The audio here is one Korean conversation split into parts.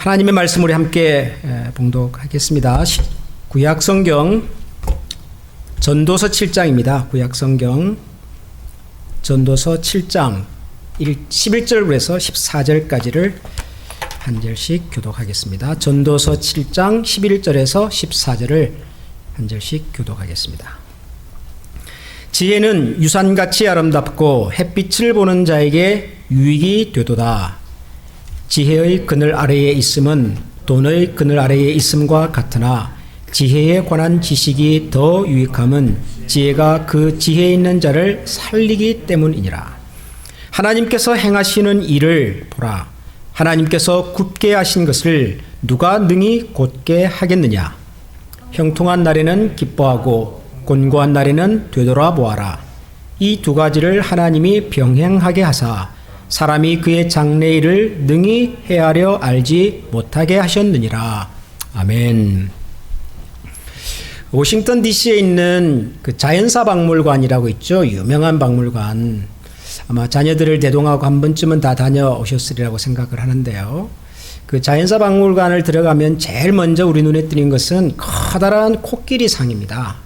하나님의 말씀을 함께 봉독하겠습니다. 구약성경 전도서 7장입니다. 구약성경 전도서 7장 11절에서 14절까지를 한 절씩 교독하겠습니다. 전도서 7장 11절에서 14절을 한 절씩 교독하겠습니다. 지혜는 유산같이 아름답고 햇빛을 보는 자에게 유익이 되도다. 지혜의 그늘 아래에 있음은 돈의 그늘 아래에 있음과 같으나 지혜에 관한 지식이 더 유익함은 지혜가 그 지혜 있는 자를 살리기 때문이니라. 하나님께서 행하시는 일을 보라. 하나님께서 굳게 하신 것을 누가 능히 곧게 하겠느냐. 형통한 날에는 기뻐하고 곤고한 날에는 되돌아보아라. 이 두 가지를 하나님이 병행하게 하사 사람이 그의 장래일을 능히 헤아려 알지 못하게 하셨느니라. 아멘. 워싱턴 DC에 있는 그 자연사 박물관이라고 있죠. 유명한 박물관. 아마 자녀들을 대동하고 한 번쯤은 다 다녀오셨으리라고 생각을 하는데요. 그 자연사 박물관을 들어가면 제일 먼저 우리 눈에 띄는 것은 커다란 코끼리 상입니다.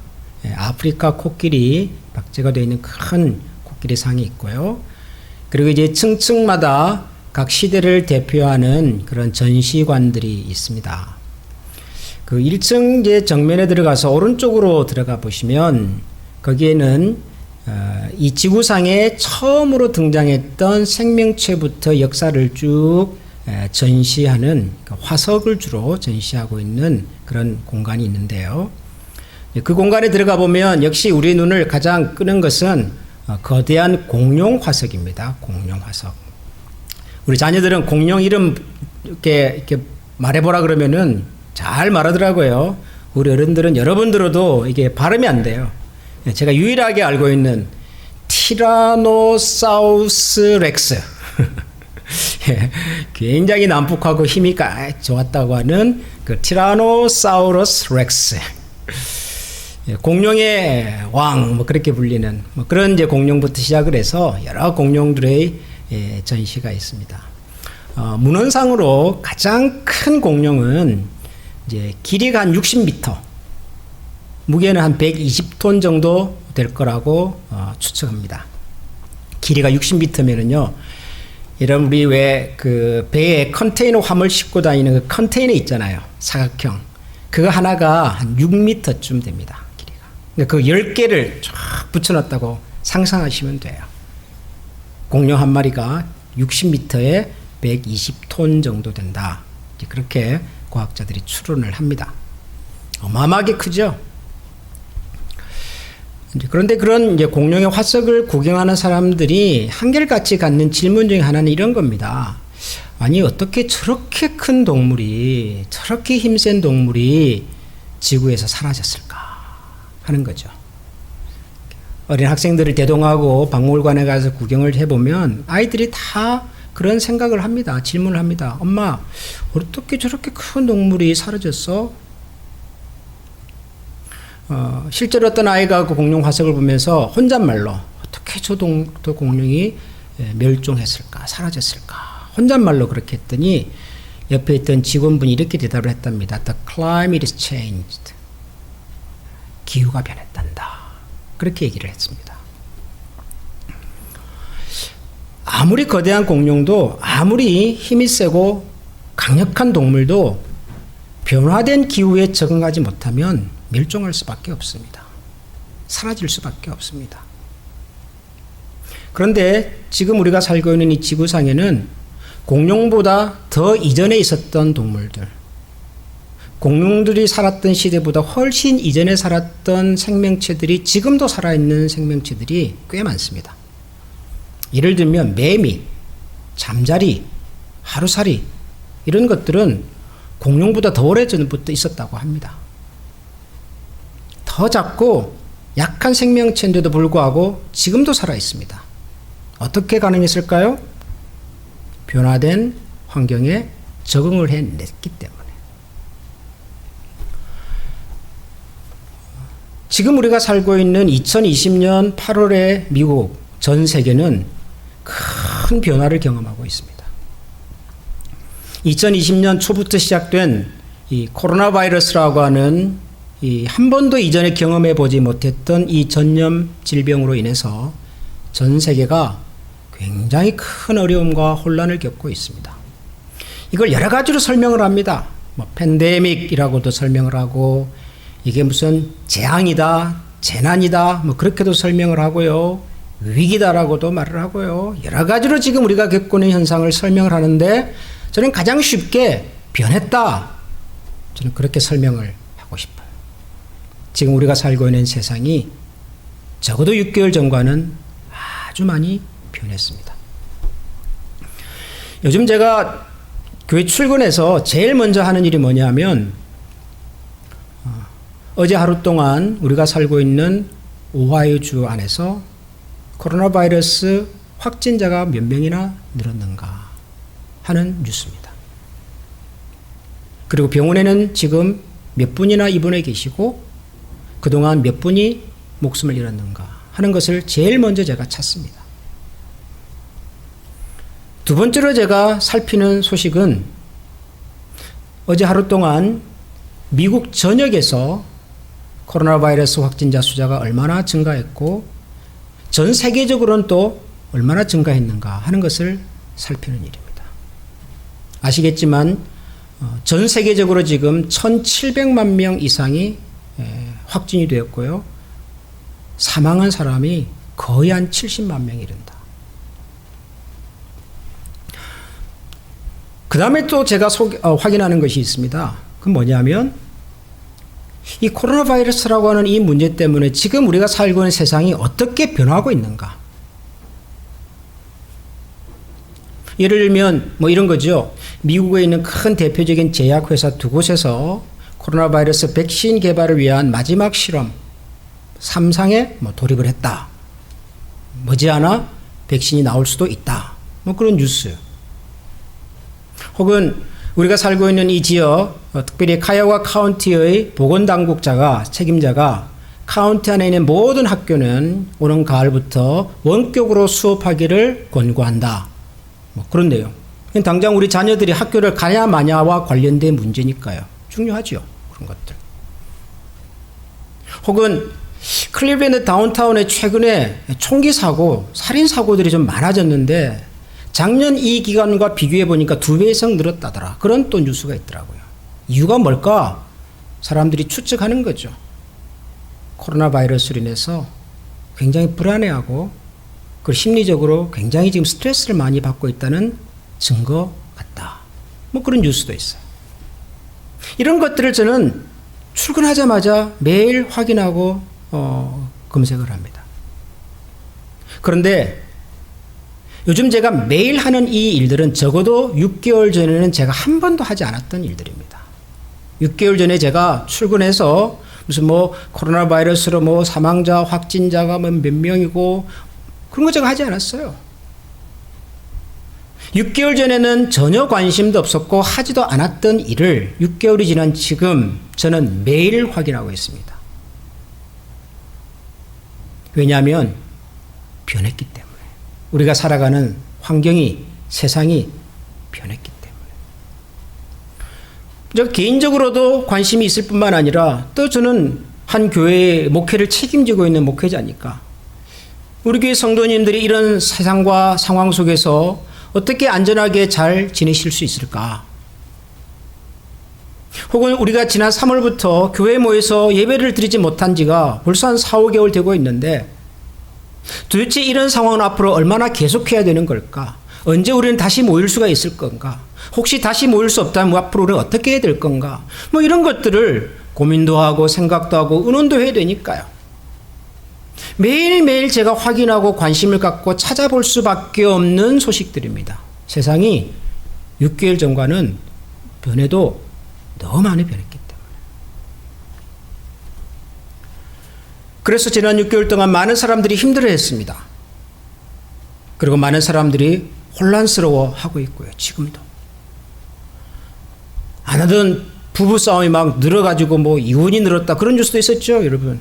아프리카 코끼리 박제가 되어 있는 큰 코끼리 상이 있고요. 그리고 이제 층층마다 각 시대를 대표하는 그런 전시관들이 있습니다. 그 1층 이제 정면에 들어가서 오른쪽으로 들어가 보시면 거기에는 이 지구상에 처음으로 등장했던 생명체부터 역사를 쭉 전시하는 화석을 주로 전시하고 있는 그런 공간이 있는데요. 그 공간에 들어가 보면 역시 우리 눈을 가장 끄는 것은 거대한 공룡 화석입니다. 공룡 화석. 우리 자녀들은 공룡 이름 이렇게 말해보라 그러면은 잘 말하더라고요. 우리 어른들은 여러분 들어도 이게 발음이 안 돼요. 제가 유일하게 알고 있는 티라노사우루스 렉스. 굉장히 난폭하고 힘이 좋았다고 하는 그 티라노사우루스 렉스. 공룡의 왕, 뭐 그렇게 불리는 뭐 그런 이제 공룡부터 시작을 해서 여러 공룡들의 전시가 있습니다. 문헌상으로 가장 큰 공룡은 이제 길이가 한 60m, 무게는 한 120톤 정도 될 거라고 추측합니다. 길이가 60m면은요, 이런 우리 왜 그 배에 컨테이너 화물 싣고 다니는 그 컨테이너 있잖아요, 사각형. 그거 하나가 한 6m쯤 됩니다. 그 10개를 쫙 붙여놨다고 상상하시면 돼요. 공룡 한 마리가 60m에 120톤 정도 된다. 그렇게 과학자들이 추론을 합니다. 어마어마하게 크죠? 그런데 그런 이제 공룡의 화석을 구경하는 사람들이 한결같이 갖는 질문 중에 하나는 이런 겁니다. 아니, 어떻게 저렇게 큰 동물이, 저렇게 힘센 동물이 지구에서 사라졌을까? 하는 거죠. 어린 학생들을 대동하고 박물관에 가서 구경을 해보면 아이들이 다 그런 생각을 합니다. 질문을 합니다. 엄마, 어떻게 저렇게 큰 동물이 사라졌어? 실제로 어떤 아이가 그 공룡 화석을 보면서 혼잣말로 어떻게 저 공룡이 멸종했을까? 사라졌을까? 혼잣말로 그렇게 했더니 옆에 있던 직원분이 이렇게 대답을 했답니다. The climate is changed. 기후가 변했단다. 그렇게 얘기를 했습니다. 아무리 거대한 공룡도, 아무리 힘이 세고 강력한 동물도 변화된 기후에 적응하지 못하면 멸종할 수밖에 없습니다. 사라질 수밖에 없습니다. 그런데 지금 우리가 살고 있는 이 지구상에는 공룡보다 더 이전에 있었던 동물들, 공룡들이 살았던 시대보다 훨씬 이전에 살았던 생명체들이 지금도 살아있는 생명체들이 꽤 많습니다. 예를 들면 매미, 잠자리, 하루살이 이런 것들은 공룡보다 더 오래전부터 있었다고 합니다. 더 작고 약한 생명체인데도 불구하고 지금도 살아있습니다. 어떻게 가능했을까요? 변화된 환경에 적응을 해냈기 때문에. 지금 우리가 살고 있는 2020년 8월의 미국 전 세계는 큰 변화를 경험하고 있습니다. 2020년 초부터 시작된 이 코로나 바이러스라고 하는 이 한 번도 이전에 경험해 보지 못했던 이 전염 질병으로 인해서 전 세계가 굉장히 큰 어려움과 혼란을 겪고 있습니다. 이걸 여러 가지로 설명을 합니다. 뭐 팬데믹이라고도 설명을 하고 이게 무슨 재앙이다, 재난이다, 뭐 그렇게도 설명을 하고요. 위기다라고도 말을 하고요. 여러 가지로 지금 우리가 겪고 있는 현상을 설명을 하는데 저는 가장 쉽게 변했다. 저는 그렇게 설명을 하고 싶어요. 지금 우리가 살고 있는 세상이 적어도 6개월 전과는 아주 많이 변했습니다. 요즘 제가 교회 출근해서 제일 먼저 하는 일이 뭐냐면 어제 하루 동안 우리가 살고 있는 오하이오주 안에서 코로나 바이러스 확진자가 몇 명이나 늘었는가 하는 뉴스입니다. 그리고 병원에는 지금 몇 분이나 입원해 계시고 그동안 몇 분이 목숨을 잃었는가 하는 것을 제일 먼저 제가 찾습니다. 두 번째로 제가 살피는 소식은 어제 하루 동안 미국 전역에서 코로나 바이러스 확진자 숫자가 얼마나 증가했고 전 세계적으로는 또 얼마나 증가했는가 하는 것을 살피는 일입니다. 아시겠지만 전 세계적으로 지금 1,700만 명 이상이 확진이 되었고요. 사망한 사람이 거의 한 70만 명이 이른다. 그 다음에 또 제가 확인하는 것이 있습니다. 그건 뭐냐면 이 코로나 바이러스라고 하는 이 문제 때문에 지금 우리가 살고 있는 세상이 어떻게 변하고 있는가. 예를 들면 뭐 이런 거죠. 미국에 있는 큰 대표적인 제약회사 두 곳에서 코로나 바이러스 백신 개발을 위한 마지막 실험 3상에 돌입을 했다. 머지않아 백신이 나올 수도 있다. 뭐 그런 뉴스. 혹은 우리가 살고 있는 이 지역, 특별히 카이오와 카운티의 보건당국자가 책임자가 카운티 안에 있는 모든 학교는 오는 가을부터 원격으로 수업하기를 권고한다. 뭐 그런 내용. 당장 우리 자녀들이 학교를 가냐 마냐와 관련된 문제니까요. 중요하죠. 그런 것들. 혹은 클리블랜드 다운타운에 최근에 총기 사고, 살인 사고들이 좀 많아졌는데 작년 이 기간과 비교해 보니까 2배 이상 늘었다더라. 그런 또 뉴스가 있더라고요. 이유가 뭘까? 사람들이 추측하는 거죠. 코로나 바이러스로 인해서 굉장히 불안해하고 그리고 심리적으로 굉장히 지금 스트레스를 많이 받고 있다는 증거 같다. 뭐 그런 뉴스도 있어요. 이런 것들을 저는 출근하자마자 매일 확인하고 검색을 합니다. 그런데 요즘 제가 매일 하는 이 일들은 적어도 6개월 전에는 제가 한 번도 하지 않았던 일들입니다. 6개월 전에 제가 출근해서 무슨 코로나 바이러스로 사망자, 확진자가 몇 명이고 그런 거 제가 하지 않았어요. 6개월 전에는 전혀 관심도 없었고 하지도 않았던 일을 6개월이 지난 지금 저는 매일 확인하고 있습니다. 왜냐하면 변했기 때문에. 우리가 살아가는 환경이, 세상이 변했기 때문에. 저 개인적으로도 관심이 있을 뿐만 아니라 또 저는 한 교회의 목회를 책임지고 있는 목회자니까 우리 교회 성도님들이 이런 세상과 상황 속에서 어떻게 안전하게 잘 지내실 수 있을까? 혹은 우리가 지난 3월부터 교회에 모여서 예배를 드리지 못한 지가 벌써 한 4, 5개월 되고 있는데 도대체 이런 상황은 앞으로 얼마나 계속해야 되는 걸까? 언제 우리는 다시 모일 수가 있을 건가? 혹시 다시 모일 수 없다면 앞으로 우리는 어떻게 해야 될 건가? 뭐 이런 것들을 고민도 하고 생각도 하고 의논도 해야 되니까요. 매일매일 제가 확인하고 관심을 갖고 찾아볼 수밖에 없는 소식들입니다. 세상이 6개월 전과는 변해도 너무 많이 변했기 때문에. 그래서 지난 6개월 동안 많은 사람들이 힘들어했습니다. 그리고 많은 사람들이 혼란스러워하고 있고요. 지금도. 안 하던 부부싸움이 막 늘어가지고 이혼이 늘었다. 그런 뉴스도 있었죠, 여러분.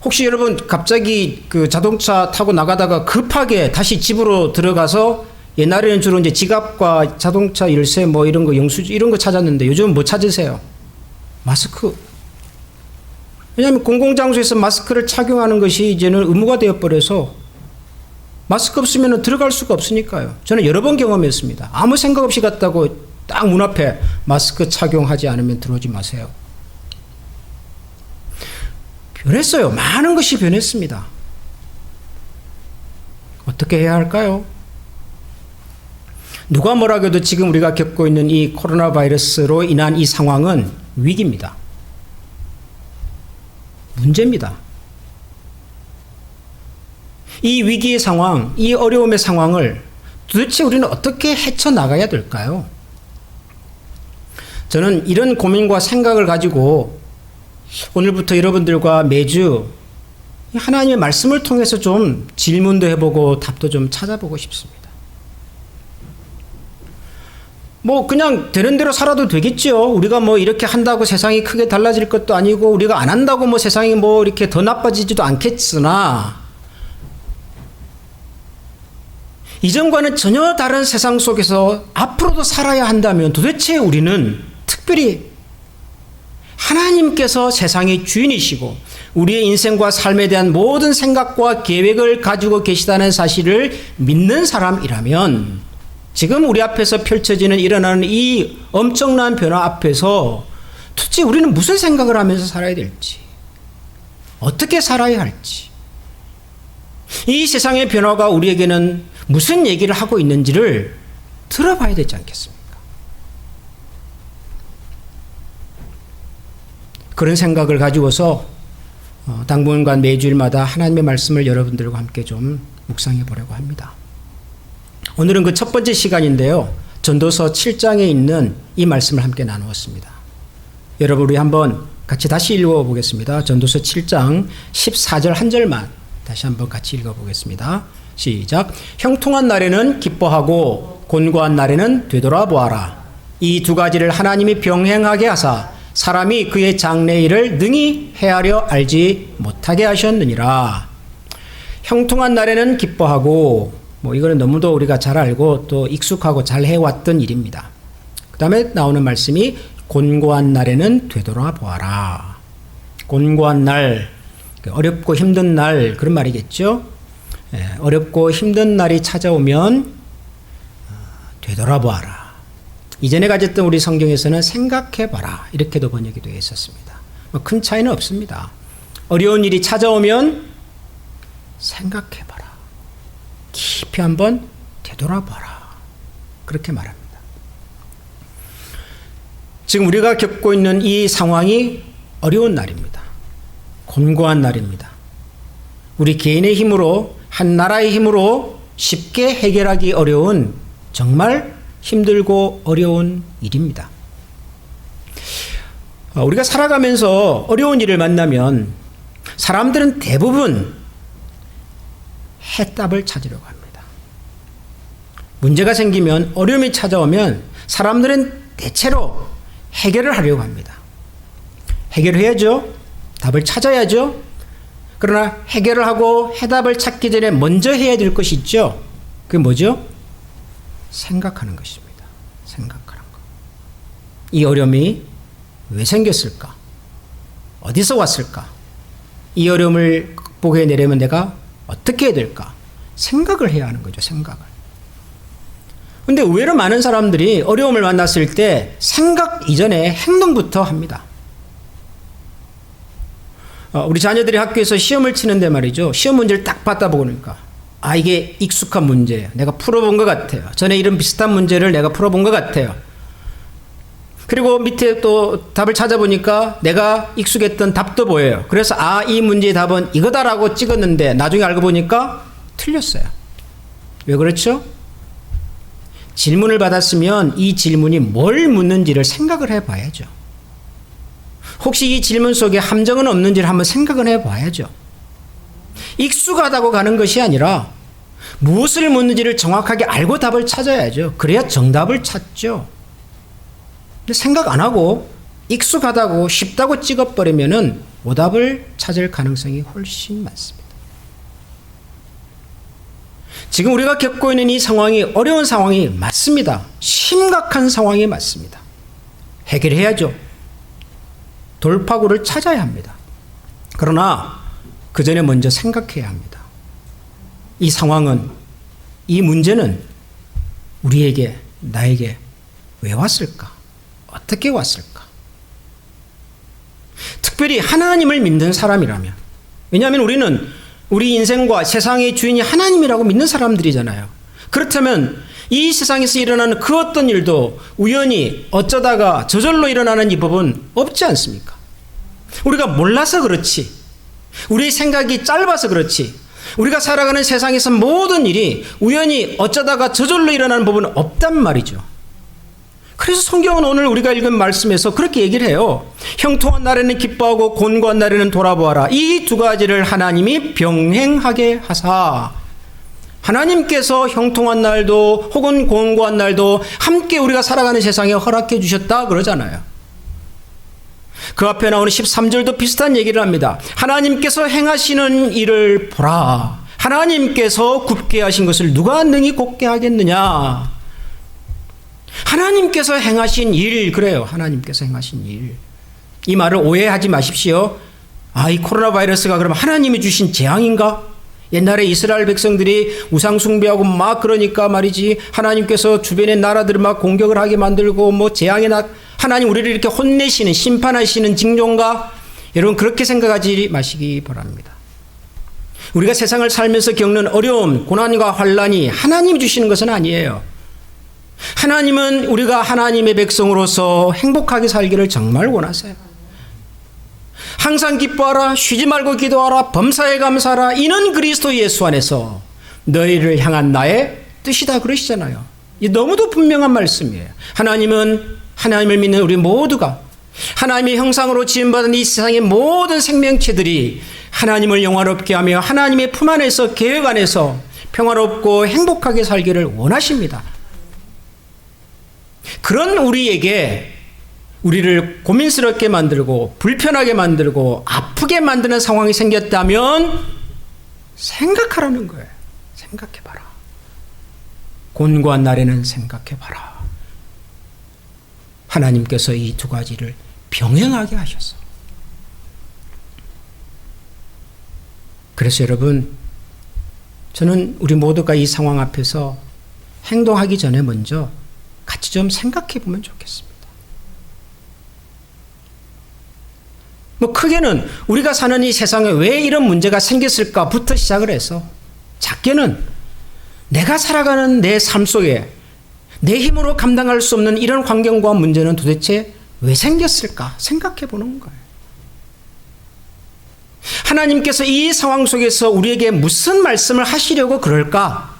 혹시 여러분 갑자기 그 자동차 타고 나가다가 급하게 다시 집으로 들어가서 옛날에는 주로 이제 지갑과 자동차 열쇠 뭐 이런 거 영수증 이런 거 찾았는데 요즘은 뭐 찾으세요? 마스크. 왜냐하면 공공장소에서 마스크를 착용하는 것이 이제는 의무가 되어버려서 마스크 없으면 들어갈 수가 없으니까요. 저는 여러 번 경험했습니다. 아무 생각 없이 갔다고 딱 문 앞에 마스크 착용하지 않으면 들어오지 마세요. 변했어요. 많은 것이 변했습니다. 어떻게 해야 할까요? 누가 뭐라고 해도 지금 우리가 겪고 있는 이 코로나 바이러스로 인한 이 상황은 위기입니다. 문제입니다. 이 위기의 상황, 이 어려움의 상황을 도대체 우리는 어떻게 헤쳐나가야 될까요? 저는 이런 고민과 생각을 가지고 오늘부터 여러분들과 매주 하나님의 말씀을 통해서 좀 질문도 해보고 답도 좀 찾아보고 싶습니다. 뭐 그냥 되는 대로 살아도 되겠죠. 우리가 뭐 이렇게 한다고 세상이 크게 달라질 것도 아니고 우리가 안 한다고 뭐 세상이 뭐 이렇게 더 나빠지지도 않겠으나 이전과는 전혀 다른 세상 속에서 앞으로도 살아야 한다면 도대체 우리는 특별히 하나님께서 세상의 주인이시고 우리의 인생과 삶에 대한 모든 생각과 계획을 가지고 계시다는 사실을 믿는 사람이라면 지금 우리 앞에서 펼쳐지는 일어나는 이 엄청난 변화 앞에서 도대체 우리는 무슨 생각을 하면서 살아야 될지, 어떻게 살아야 할지, 이 세상의 변화가 우리에게는 무슨 얘기를 하고 있는지를 들어봐야 되지 않겠습니까? 그런 생각을 가지고서 당분간 매주일마다 하나님의 말씀을 여러분들과 함께 좀 묵상해 보려고 합니다. 오늘은 그 첫 번째 시간인데요. 전도서 7장에 있는 이 말씀을 함께 나누었습니다. 여러분 우리 한번 같이 다시 읽어보겠습니다. 전도서 7장 14절 한 절만 다시 한번 같이 읽어보겠습니다. 시작. 형통한 날에는 기뻐하고 곤고한 날에는 되돌아보아라. 이 두 가지를 하나님이 병행하게 하사 사람이 그의 장래일을 능히 헤아려 알지 못하게 하셨느니라. 형통한 날에는 기뻐하고 뭐 이거는 너무도 우리가 잘 알고 또 익숙하고 잘 해왔던 일입니다. 그 다음에 나오는 말씀이 곤고한 날에는 되돌아보아라. 곤고한 날, 어렵고 힘든 날 그런 말이겠죠. 어렵고 힘든 날이 찾아오면 되돌아보아라. 이전에 가졌던 우리 성경에서는 생각해봐라 이렇게도 번역이 되어 있었습니다. 큰 차이는 없습니다. 어려운 일이 찾아오면 생각해봐라. 깊이 한번 되돌아봐라. 그렇게 말합니다. 지금 우리가 겪고 있는 이 상황이 어려운 날입니다. 곤고한 날입니다. 우리 개인의 힘으로 한 나라의 힘으로 쉽게 해결하기 어려운 정말 힘들고 어려운 일입니다. 우리가 살아가면서 어려운 일을 만나면 사람들은 대부분 해답을 찾으려고 합니다. 문제가 생기면 어려움이 찾아오면 사람들은 대체로 해결을 하려고 합니다. 해결해야죠. 답을 찾아야죠. 그러나 해결을 하고 해답을 찾기 전에 먼저 해야 될 것이 있죠. 그게 뭐죠? 생각하는 것입니다. 생각하는 것. 이 어려움이 왜 생겼을까? 어디서 왔을까? 이 어려움을 극복해내려면 내가 어떻게 해야 될까? 생각을 해야 하는 거죠. 생각을. 근데 의외로 많은 사람들이 어려움을 만났을 때 생각 이전에 행동부터 합니다. 우리 자녀들이 학교에서 시험을 치는데 말이죠. 시험 문제를 딱 받다 보니까 이게 익숙한 문제예요. 내가 풀어본 것 같아요. 전에 이런 비슷한 문제를 내가 풀어본 것 같아요. 그리고 밑에 또 답을 찾아보니까 내가 익숙했던 답도 보여요. 그래서 이 문제의 답은 이거다라고 찍었는데 나중에 알고 보니까 틀렸어요. 왜 그렇죠? 질문을 받았으면 이 질문이 뭘 묻는지를 생각을 해봐야죠. 혹시 이 질문 속에 함정은 없는지를 한번 생각을 해봐야죠. 익숙하다고 가는 것이 아니라 무엇을 묻는지를 정확하게 알고 답을 찾아야죠. 그래야 정답을 찾죠. 근데 생각 안 하고 익숙하다고 쉽다고 찍어버리면은 오답을 찾을 가능성이 훨씬 많습니다. 지금 우리가 겪고 있는 이 상황이 어려운 상황이 맞습니다. 심각한 상황이 맞습니다. 해결해야죠. 돌파구를 찾아야 합니다. 그러나 그 전에 먼저 생각해야 합니다. 이 상황은, 이 문제는 우리에게, 나에게 왜 왔을까? 어떻게 왔을까? 특별히 하나님을 믿는 사람이라면, 왜냐하면 우리는 우리 인생과 세상의 주인이 하나님이라고 믿는 사람들이잖아요. 그렇다면 이 세상에서 일어나는 그 어떤 일도 우연히 어쩌다가 저절로 일어나는 이 법은 없지 않습니까? 우리가 몰라서 그렇지, 우리의 생각이 짧아서 그렇지, 우리가 살아가는 세상에서 모든 일이 우연히 어쩌다가 저절로 일어나는 법은 없단 말이죠. 그래서 성경은 오늘 우리가 읽은 말씀에서 그렇게 얘기를 해요. 형통한 날에는 기뻐하고 곤고한 날에는 돌아보아라. 이 두 가지를 하나님이 병행하게 하사. 하나님께서 형통한 날도 혹은 곤고한 날도 함께 우리가 살아가는 세상에 허락해 주셨다 그러잖아요. 그 앞에 나오는 13절도 비슷한 얘기를 합니다. 하나님께서 행하시는 일을 보라. 하나님께서 굽게 하신 것을 누가 능히 곱게 하겠느냐. 하나님께서 행하신 일, 그래요. 하나님께서 행하신 일. 이 말을 오해하지 마십시오. 이 코로나 바이러스가 그럼 하나님이 주신 재앙인가? 옛날에 이스라엘 백성들이 우상 숭배하고 막 그러니까 말이지, 하나님께서 주변의 나라들을 막 공격을 하게 만들고 뭐 재앙이 하나님 우리를 이렇게 혼내시는, 심판하시는 징조인가? 여러분 그렇게 생각하지 마시기 바랍니다. 우리가 세상을 살면서 겪는 어려움, 고난과 환난이 하나님이 주시는 것은 아니에요. 하나님은 우리가 하나님의 백성으로서 행복하게 살기를 정말 원하세요. 항상 기뻐하라, 쉬지 말고 기도하라, 범사에 감사하라, 이는 그리스도 예수 안에서 너희를 향한 나의 뜻이다 그러시잖아요. 이 너무도 분명한 말씀이에요. 하나님은, 하나님을 믿는 우리 모두가, 하나님의 형상으로 지음받은 이 세상의 모든 생명체들이 하나님을 영화롭게 하며 하나님의 품 안에서, 계획 안에서 평화롭고 행복하게 살기를 원하십니다. 그런 우리에게 우리를 고민스럽게 만들고 불편하게 만들고 아프게 만드는 상황이 생겼다면 생각하라는 거예요. 생각해봐라. 곤고한 날에는 생각해봐라. 하나님께서 이 두 가지를 병행하게 하셨어. 그래서 여러분, 저는 우리 모두가 이 상황 앞에서 행동하기 전에 먼저 같이 좀 생각해 보면 좋겠습니다. 뭐 크게는 우리가 사는 이 세상에 왜 이런 문제가 생겼을까부터 시작을 해서, 작게는 내가 살아가는 내 삶 속에 내 힘으로 감당할 수 없는 이런 환경과 문제는 도대체 왜 생겼을까 생각해 보는 거예요. 하나님께서 이 상황 속에서 우리에게 무슨 말씀을 하시려고 그럴까?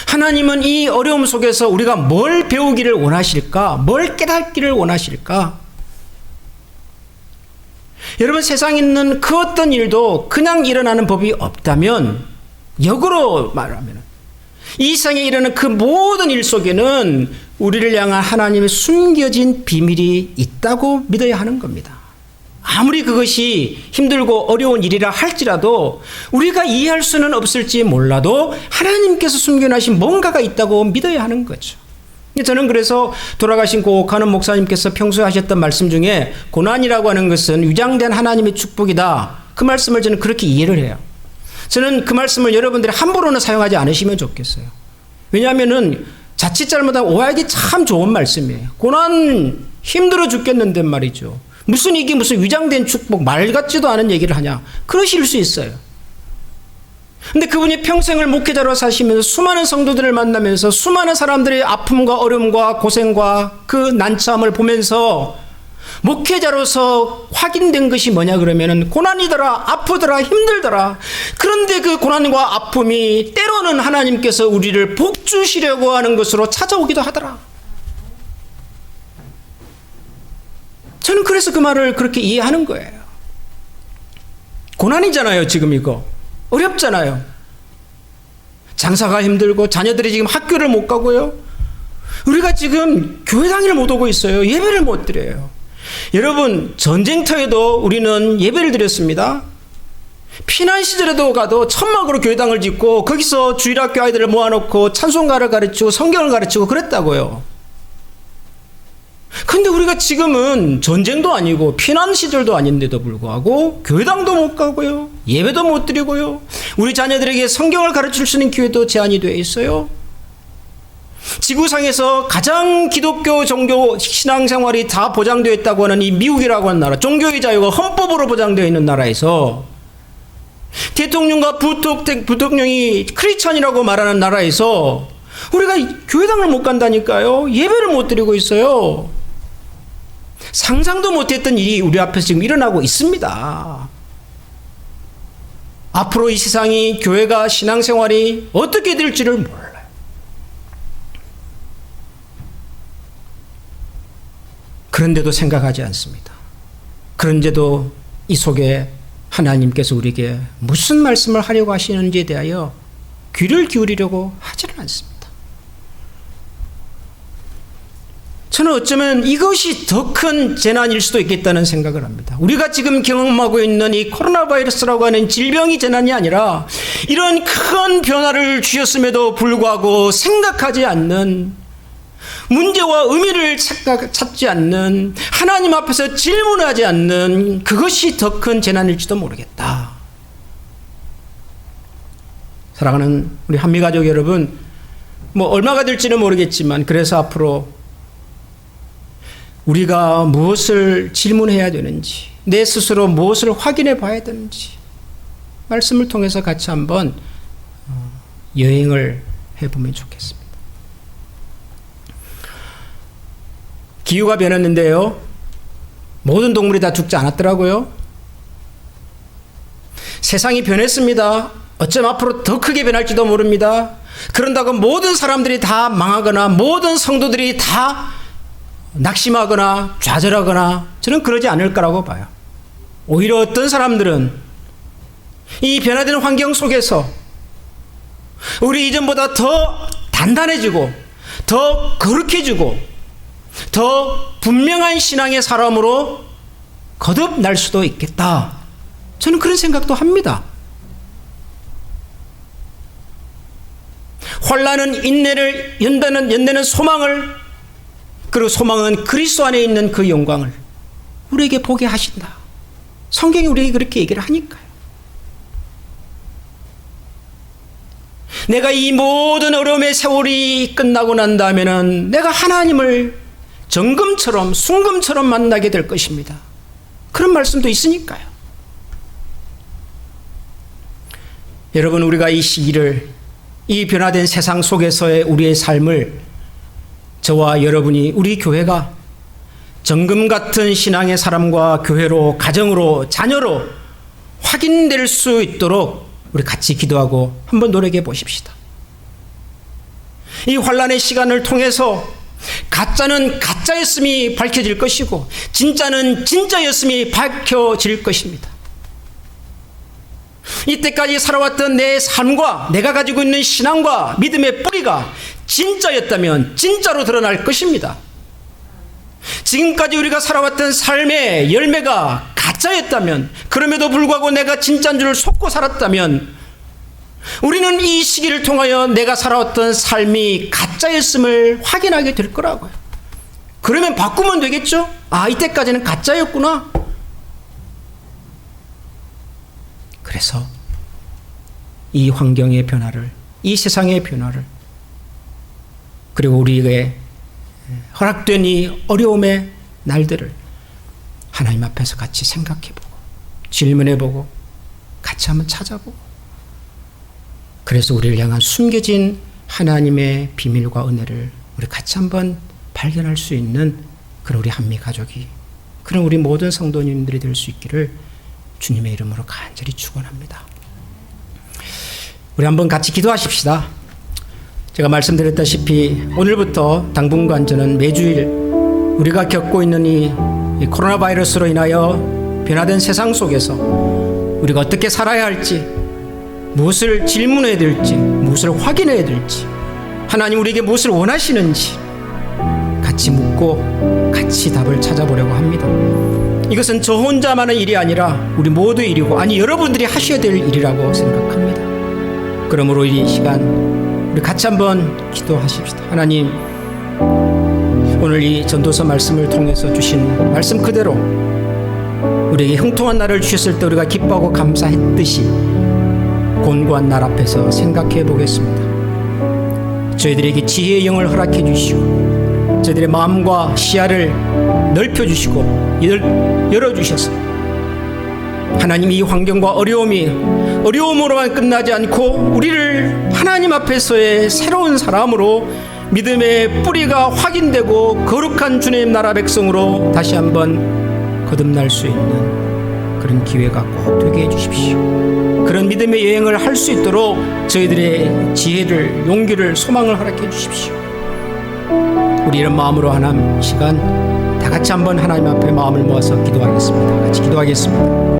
하나님은 이 어려움 속에서 우리가 뭘 배우기를 원하실까? 뭘 깨닫기를 원하실까? 여러분, 세상에 있는 그 어떤 일도 그냥 일어나는 법이 없다면, 역으로 말하면 이 세상에 일어나는 그 모든 일 속에는 우리를 향한 하나님의 숨겨진 비밀이 있다고 믿어야 하는 겁니다. 아무리 그것이 힘들고 어려운 일이라 할지라도 우리가 이해할 수는 없을지 몰라도 하나님께서 숨겨놓으신 뭔가가 있다고 믿어야 하는 거죠. 저는 그래서 돌아가신 고옥하는 목사님께서 평소에 하셨던 말씀 중에 고난이라고 하는 것은 위장된 하나님의 축복이다, 그 말씀을 저는 그렇게 이해를 해요. 저는 그 말씀을 여러분들이 함부로는 사용하지 않으시면 좋겠어요. 왜냐하면은 자칫 잘못하면 오해하기 참 좋은 말씀이에요. 고난 힘들어 죽겠는데 말이죠, 무슨 이게 무슨 위장된 축복, 말 같지도 않은 얘기를 하냐, 그러실 수 있어요. 근데 그분이 평생을 목회자로 사시면서 수많은 성도들을 만나면서 수많은 사람들의 아픔과 어려움과 고생과 그 난처함을 보면서 목회자로서 확인된 것이 뭐냐 그러면은 고난이더라, 아프더라, 힘들더라. 그런데 그 고난과 아픔이 때로는 하나님께서 우리를 복 주시려고 하는 것으로 찾아오기도 하더라. 저는 그래서 그 말을 그렇게 이해하는 거예요. 고난이잖아요, 지금 이거. 어렵잖아요. 장사가 힘들고 자녀들이 지금 학교를 못 가고요. 우리가 지금 교회 당일 못 오고 있어요. 예배를 못 드려요. 여러분, 전쟁터에도 우리는 예배를 드렸습니다. 피난 시절에도 가도 천막으로 교회당을 짓고 거기서 주일학교 아이들을 모아놓고 찬송가를 가르치고 성경을 가르치고 그랬다고요. 근데 우리가 지금은 전쟁도 아니고 피난 시절도 아닌데도 불구하고 교회당도 못 가고요, 예배도 못 드리고요, 우리 자녀들에게 성경을 가르칠 수 있는 기회도 제한이 되어 있어요. 지구상에서 가장 기독교 종교 신앙생활이 다 보장되어 있다고 하는 이 미국이라고 하는 나라, 종교의 자유가 헌법으로 보장되어 있는 나라에서 대통령과 부통령이 크리스찬이라고 말하는 나라에서 우리가 교회당을 못 간다니까요. 예배를 못 드리고 있어요. 상상도 못했던 일이 우리 앞에서 지금 일어나고 있습니다. 앞으로 이 세상이, 교회가, 신앙생활이 어떻게 될지를 몰라요. 그런데도 생각하지 않습니다. 그런데도 이 속에 하나님께서 우리에게 무슨 말씀을 하려고 하시는지에 대하여 귀를 기울이려고 하지는 않습니다. 저는 어쩌면 이것이 더 큰 재난일 수도 있겠다는 생각을 합니다. 우리가 지금 경험하고 있는 이 코로나 바이러스라고 하는 질병이 재난이 아니라 이런 큰 변화를 주셨음에도 불구하고 생각하지 않는, 문제와 의미를 찾지 않는, 하나님 앞에서 질문하지 않는 그것이 더 큰 재난일지도 모르겠다. 사랑하는 우리 한미가족 여러분, 얼마가 될지는 모르겠지만 그래서 앞으로 우리가 무엇을 질문해야 되는지, 내 스스로 무엇을 확인해 봐야 되는지 말씀을 통해서 같이 한번 여행을 해보면 좋겠습니다. 기후가 변했는데요, 모든 동물이 다 죽지 않았더라고요. 세상이 변했습니다. 어쩜 앞으로 더 크게 변할지도 모릅니다. 그런다고 모든 사람들이 다 망하거나 모든 성도들이 다 낙심하거나 좌절하거나 저는 그러지 않을 거라고 봐요. 오히려 어떤 사람들은 이 변화된 환경 속에서 우리 이전보다 더 단단해지고 더 거룩해지고 더 분명한 신앙의 사람으로 거듭날 수도 있겠다. 저는 그런 생각도 합니다. 환난은 인내를 연대는 소망을, 그리고 소망은 그리스도 안에 있는 그 영광을 우리에게 보게 하신다. 성경이 우리에게 그렇게 얘기를 하니까요. 내가 이 모든 어려움의 세월이 끝나고 난 다음에는 내가 하나님을 정금처럼 순금처럼 만나게 될 것입니다. 그런 말씀도 있으니까요. 여러분, 우리가 이 시기를, 이 변화된 세상 속에서의 우리의 삶을, 저와 여러분이, 우리 교회가 정금 같은 신앙의 사람과 교회로, 가정으로, 자녀로 확인될 수 있도록 우리 같이 기도하고 한번 노력해 보십시다. 이 환난의 시간을 통해서 가짜는 가짜였음이 밝혀질 것이고 진짜는 진짜였음이 밝혀질 것입니다. 이때까지 살아왔던 내 삶과 내가 가지고 있는 신앙과 믿음의 뿌리가 진짜였다면 진짜로 드러날 것입니다. 지금까지 우리가 살아왔던 삶의 열매가 가짜였다면, 그럼에도 불구하고 내가 진짜인 줄 속고 살았다면 우리는 이 시기를 통하여 내가 살아왔던 삶이 가짜였음을 확인하게 될 거라고요. 그러면 바꾸면 되겠죠? 아, 이때까지는 가짜였구나. 그래서 이 환경의 변화를, 이 세상의 변화를, 그리고 우리에게 허락된 이 어려움의 날들을 하나님 앞에서 같이 생각해보고 질문해보고 같이 한번 찾아보고, 그래서 우리를 향한 숨겨진 하나님의 비밀과 은혜를 우리 같이 한번 발견할 수 있는 그런 우리 한미 가족이, 그런 우리 모든 성도님들이 될 수 있기를 주님의 이름으로 간절히 축원합니다. 우리 한번 같이 기도하십시다. 제가 말씀드렸다시피 오늘부터 당분간 저는 매주일 우리가 겪고 있는 이 코로나 바이러스로 인하여 변화된 세상 속에서 우리가 어떻게 살아야 할지, 무엇을 질문해야 될지, 무엇을 확인해야 될지, 하나님 우리에게 무엇을 원하시는지 같이 같이 묻고 같이 답을 찾아보려고 합니다. 이것은 저 혼자만의 일이 아니라 우리 모두의 일이고, 아니 여러분들이 하셔야 될 일이라고 생각합니다. 그러므로 이 시간 우리 같이 한번 기도하십시다. 하나님, 오늘 이 전도서 말씀을 통해서 주신 말씀 그대로 우리에게 형통한 날을 주셨을 때 우리가 기뻐하고 감사했듯이 곤고한 날 앞에서 생각해 보겠습니다. 저희들에게 지혜의 영을 허락해 주시고 저희들의 마음과 시야를 넓혀주시고 열어주셔서 하나님, 이 환경과 어려움으로만 끝나지 않고 우리를 하나님 앞에서의 새로운 사람으로 믿음의 뿌리가 확인되고 거룩한 주님 나라 백성으로 다시 한번 거듭날 수 있는 그런 기회가 꼭 되게 해주십시오. 그런 믿음의 여행을 할 수 있도록 저희들의 지혜를, 용기를, 소망을 허락해 주십시오. 우리 이런 마음으로 하나님 시간 다 같이 한번 하나님 앞에 마음을 모아서 기도하겠습니다. 같이 기도하겠습니다.